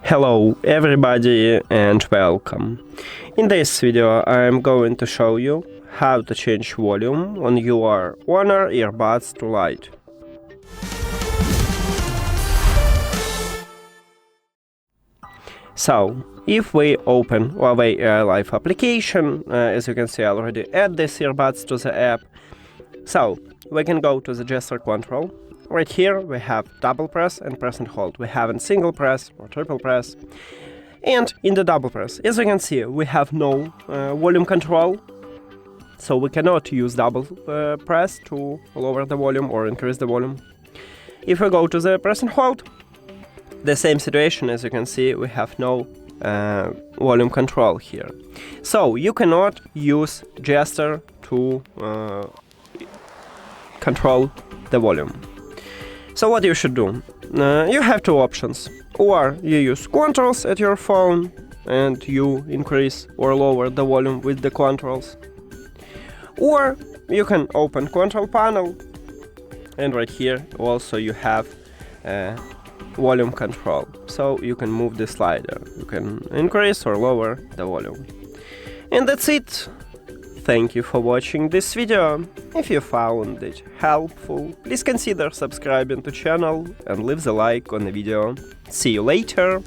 Hello everybody and welcome. In this video I am going to show you how to change volume on your HONOR Earbuds to Lite. So, if we open Huawei AI Life application, as you can see I already add these earbuds to the app. So, we can go to the gesture control. Right here we have double press and press and hold. We haven't single press or triple press. And in the double press, as you can see, we have no volume control. So we cannot use double press to lower the volume or increase the volume. If we go to the press and hold, the same situation. As you can see, we have no volume control here. So you cannot use gesture to control the volume. So what you should do? You have two options. Or you use controls at your phone and you increase or lower the volume with the controls. Or you can open control panel, and right here also you have volume control. So you can move the slider. You can increase or lower the volume. And that's it. Thank you for watching this video. If you found it helpful, please consider subscribing to channel and leave the like on the video. See you later!